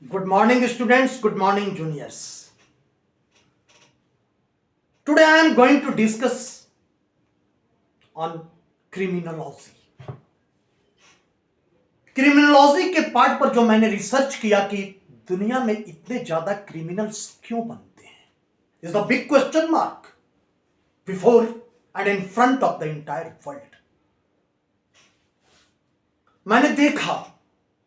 Good morning, students. Good morning, juniors. Today I am going to discuss on criminology. Criminology के part पर जो मैंने research किया कि दुनिया में इतने ज्यादा क्रिमिनल्स क्यों बनते हैं, is the big question mark before and in front of the entire world. मैंने देखा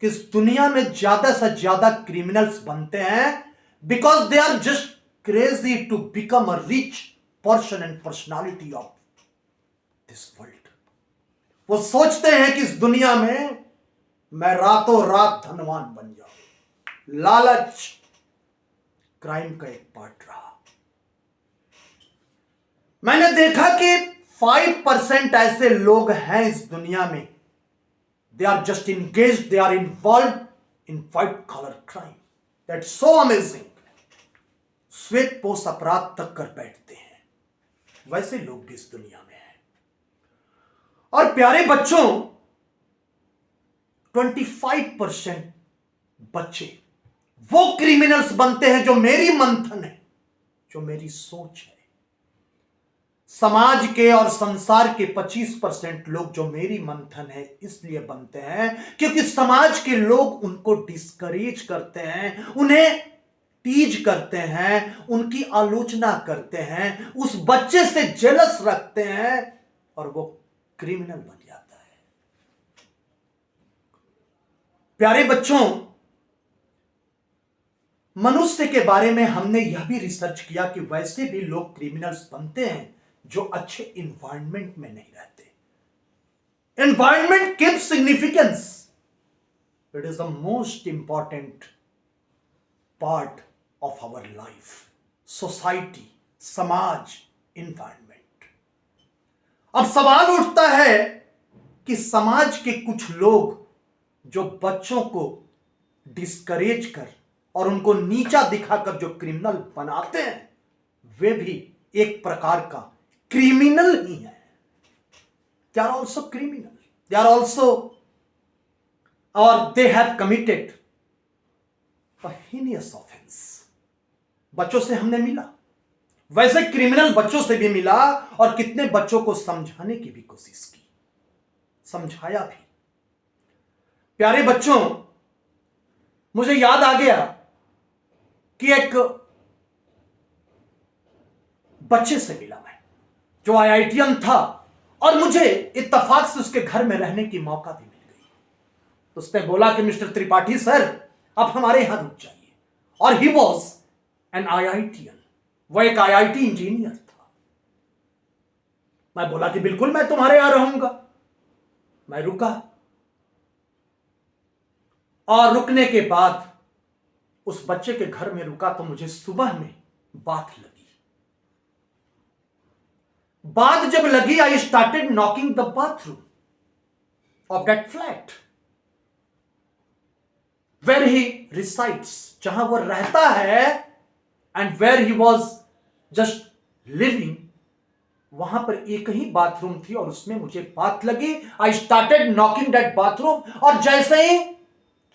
कि इस दुनिया में ज्यादा से ज्यादा क्रिमिनल्स बनते हैं because they are just crazy to become a rich person and personality of this world. वो सोचते हैं कि इस दुनिया में मैं रातों रात धनवान बन जाऊं. लालच क्राइम का एक पार्ट रहा. मैंने देखा कि 5% ऐसे लोग हैं इस दुनिया में, they are just engaged, they are involved in white collar crime. That's so amazing. श्वेत पोष अपराध तक कर बैठते हैं. वैसे लोग भी इस दुनिया में हैं. और प्यारे बच्चों, 25% बच्चे वो क्रिमिनल्स बनते हैं जो मेरी मंथन है, जो मेरी सोच है. समाज के और संसार के 25% लोग जो मेरी मंथन है इसलिए बनते हैं क्योंकि समाज के लोग उनको डिस्करेज करते हैं, उन्हें टीज करते हैं, उनकी आलोचना करते हैं, उस बच्चे से जेलस रखते हैं और वो क्रिमिनल बन जाता है. प्यारे बच्चों, मनुष्य के बारे में हमने यह भी रिसर्च किया कि वैसे भी लोग क्रिमिनल्स बनते हैं जो अच्छे इन्वायरमेंट में नहीं रहते. Environment gives significance. It is the most important part of our life. Society, समाज, इन्वायरमेंट. अब सवाल उठता है कि समाज के कुछ लोग जो बच्चों को डिस्करेज कर और उनको नीचा दिखाकर जो क्रिमिनल बनाते हैं, वे भी एक प्रकार का क्रिमिनल ही है. They are also criminal. They are also और they have committed a heinous offence. बच्चों से हमने मिला, वैसे क्रिमिनल बच्चों से भी मिला और कितने बच्चों को समझाने की भी कोशिश की, समझाया भी. प्यारे बच्चों, मुझे याद आ गया कि एक बच्चे से मिला मैं जो आईआईटीएन था और मुझे इत्तेफाक से उसके घर में रहने की मौका भी मिल गई. उसने बोला कि मिस्टर त्रिपाठी सर, आप हमारे यहां रुक जाइए. और ही वॉज एन आईआईटीएन. वो एक आईआईटी इंजीनियर था. मैं बोला कि बिल्कुल मैं तुम्हारे यहां रहूंगा. मैं रुका और रुकने के बाद उस बच्चे के घर में रुका तो मुझे सुबह में बात लगी. बात जब लगी, I started knocking the bathroom of that flat where he resides, जहां वो रहता है, and where he was just living. वहां पर एक ही बाथरूम थी और उसमें मुझे बात लगी. I started knocking that bathroom और जैसे ही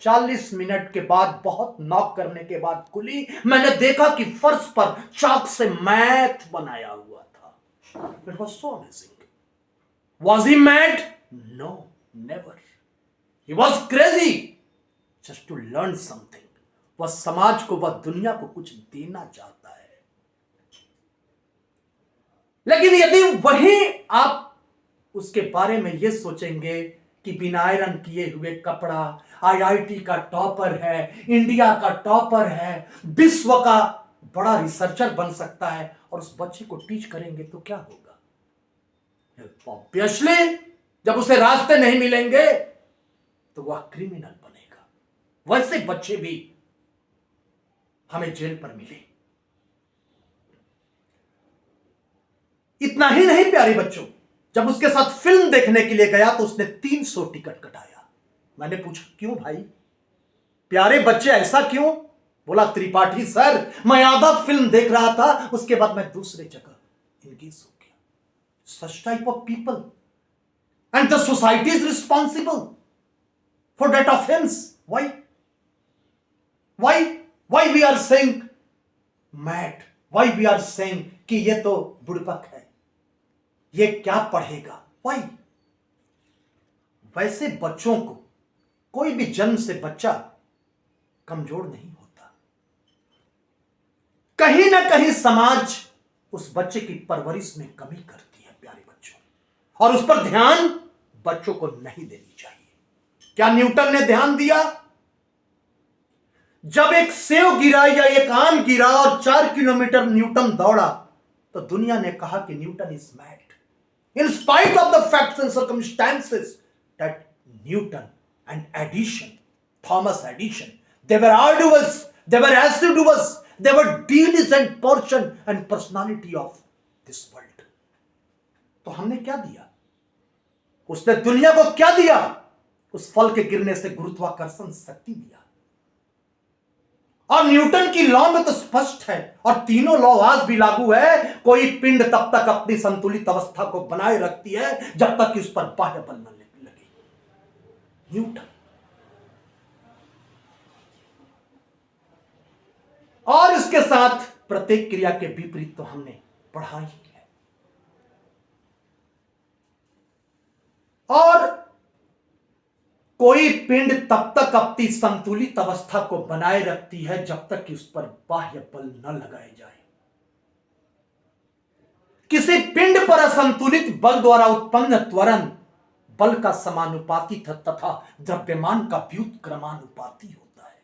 40 मिनट के बाद, बहुत नॉक करने के बाद खुली, मैंने देखा कि फर्श पर चाक से मैथ बनाया हुआ था. It was so amazing. Was he mad? No, never. He was crazy just to learn something. वह समाज को, वह दुनिया को कुछ देना चाहता है. लेकिन यदि वही आप उसके बारे में यह सोचेंगे कि बिना आयरन किए हुए कपड़ा, आईआईटी का टॉपर है, इंडिया का टॉपर है, विश्व का बड़ा रिसर्चर बन सकता है, और उस बच्चे को टीच करेंगे तो क्या होगा? ऑब्वियसली जब उसे रास्ते नहीं मिलेंगे तो वह क्रिमिनल बनेगा. वैसे बच्चे भी हमें जेल पर मिले. इतना ही नहीं प्यारे बच्चों, जब उसके साथ फिल्म देखने के लिए गया तो उसने 300 टिकट कटाया. मैंने पूछा क्यों भाई? प्यारे बच्चे ऐसा क्यों? बोला त्रिपाठी सर, मैं आधा फिल्म देख रहा था, उसके बाद मैं दूसरे जगह इंगेज हो गया. Such type of people and the society is responsible for that offence. Why? Why we are saying mad, why we are saying कि ये तो बुड़बक है, ये क्या पढ़ेगा, वाई? वैसे बच्चों को कोई भी जन्म से बच्चा कमजोर नहीं होता, कहीं ना कहीं समाज उस बच्चे की परवरिश में कमी करती है प्यारे बच्चों, और उस पर ध्यान बच्चों को नहीं देनी चाहिए। क्या न्यूटन ने ध्यान दिया? जब एक सेव गिरा या एक आम गिरा और 4 किलोमीटर न्यूटन दौड़ा तो दुनिया ने कहा कि Newton is mad. In spite of the facts and circumstances that Newton and Edison, Thomas Edison, they were arduous, they were assiduous, they were diligent portion and personality of this world. तो हमने क्या दिया? उसने दुनिया को क्या दिया? उस फल के गिरने से गुरुत्वाकर्षण शक्ति दिया। और न्यूटन की लॉ में तो स्पष्ट है, और तीनों लॉ आज भी लागू है, कोई पिंड तब तक अपनी संतुलित अवस्था को बनाए रखती है जब तक कि उस पर बाह्य बल न लगे। न्यूटन। और इसके साथ प्रत्येक क्रिया के विपरीत तो हमने पढ़ा ही है। और कोई पिंड तब तक अपनी संतुलित अवस्था को बनाए रखती है जब तक कि उस पर बाह्य बल न लगाए जाए। किसी पिंड पर असंतुलित बल द्वारा उत्पन्न त्वरण बल का समानुपाती तथा द्रव्यमान का व्युत्क्रमानुपाती होता है।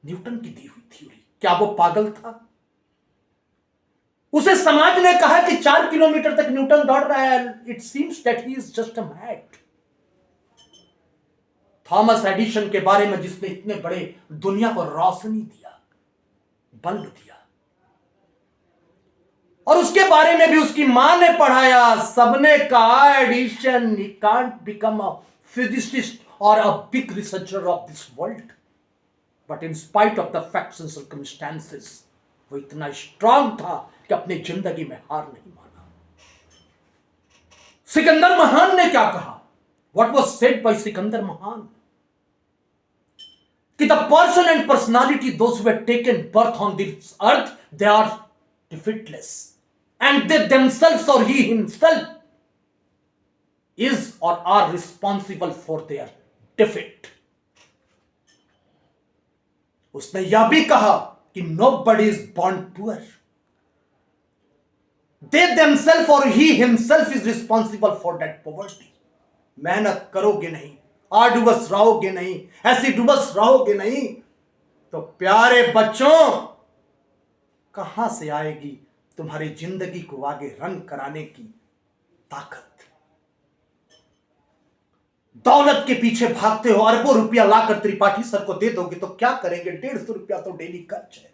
न्यूटन की दी हुई थ्योरी। क्या वो पागल था? उसे समाज ने कहा कि 4 किलोमीटर तक न्यूटन दौड़ रहा है, it seems that he is just a mad. Thomas Edison के बारे में जिसने इतने बड़े दुनिया को रोशनी दिया, बल्ब दिया, और उसके बारे में भी उसकी मां ने पढ़ाया, सबने कहा Edison he can't become a physicist और a big researcher of this world, but in spite of the facts and circumstances वो इतना स्ट्रांग था कि अपनी जिंदगी में हार नहीं माना। सिकंदर महान ने क्या कहा? What was said by Sikandar महान? कि the person and personality those who have taken birth on this earth they are defeatless and they themselves और ही हिमसेल्फ इज और are responsible for their defeat. उसने यह भी कहा कि nobody is born poor. They themselves or he himself is responsible for that poverty. मेहनत करोगे नहीं, आर्डुअस रहोगे नहीं, एसिडुअस रहोगे नहीं, तो प्यारे बच्चों कहां से आएगी तुम्हारी जिंदगी को आगे रन कराने की ताकत? दौलत के पीछे भागते हो, अरबों रुपया लाकर त्रिपाठी सर को दे दोगे तो क्या करेंगे? 150 रुपया तो डेली खर्च है।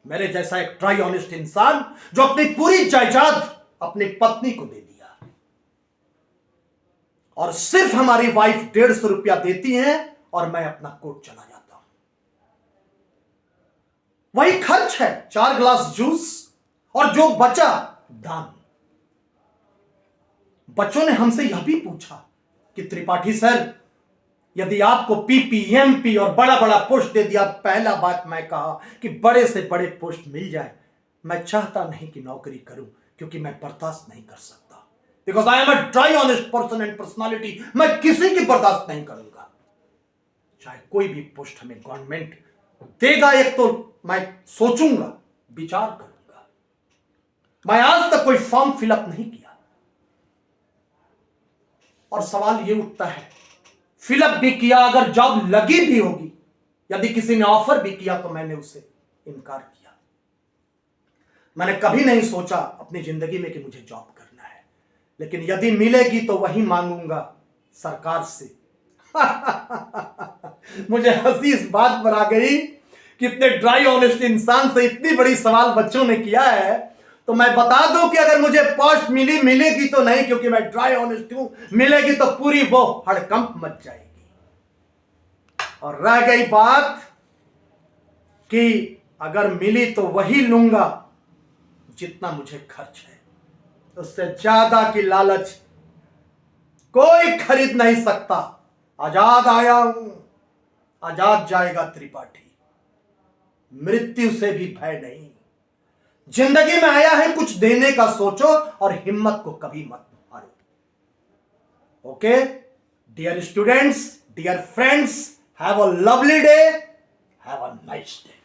मेरे जैसा एक ट्राई ऑनेस्ट इंसान जो अपनी पूरी जायदाद अपनी पत्नी को दे दिया, और सिर्फ हमारी वाइफ 150 रुपया देती है और मैं अपना कोट चला जाता हूं। वही खर्च है, 4 ग्लास जूस, और जो बचा दान। बच्चों ने हमसे यह भी पूछा कि त्रिपाठी सर, यदि आपको पीपीएमपी और बड़ा बड़ा पोस्ट दे दिया, पहला बात मैं कहा कि बड़े से बड़े पोस्ट मिल जाए, मैं चाहता नहीं कि नौकरी करूं, क्योंकि मैं बर्दाश्त नहीं कर सकता। Because I am a dry honest person and personality. मैं किसी की बर्दाश्त नहीं करूंगा, चाहे कोई भी पोस्ट हमें गवर्नमेंट देगा, एक तो मैं सोचूंगा, विचार करूंगा। मैं आज तक कोई फॉर्म फिलअप नहीं किया, और सवाल यह उठता है, फिलअप भी किया, अगर जॉब लगी भी होगी, यदि किसी ने ऑफर भी किया तो मैंने उससे इनकार किया। मैंने कभी नहीं सोचा अपनी जिंदगी में कि मुझे जॉब करना है, लेकिन यदि मिलेगी तो वही मांगूंगा सरकार से। मुझे हंसी इस बात पर आ गई कि इतने ड्राई ऑनेस्ट इंसान से इतनी बड़ी सवाल बच्चों ने किया है, तो मैं बता दूं कि अगर मुझे पोस्ट मिलेगी तो नहीं, क्योंकि मैं ड्राई ऑनेस्ट हूं, मिलेगी तो पूरी वो हड़कंप मच जाएगी। और रह गई बात कि अगर मिली तो वही लूंगा जितना मुझे खर्च है, उससे ज्यादा की लालच कोई खरीद नहीं सकता। आजाद आया हूं, आजाद जाएगा त्रिपाठी, मृत्यु से भी भय नहीं। जिंदगी में आया है कुछ देने का, सोचो और हिम्मत को कभी मत हारो। Okay dear students, dear friends, have a lovely day, have a nice day.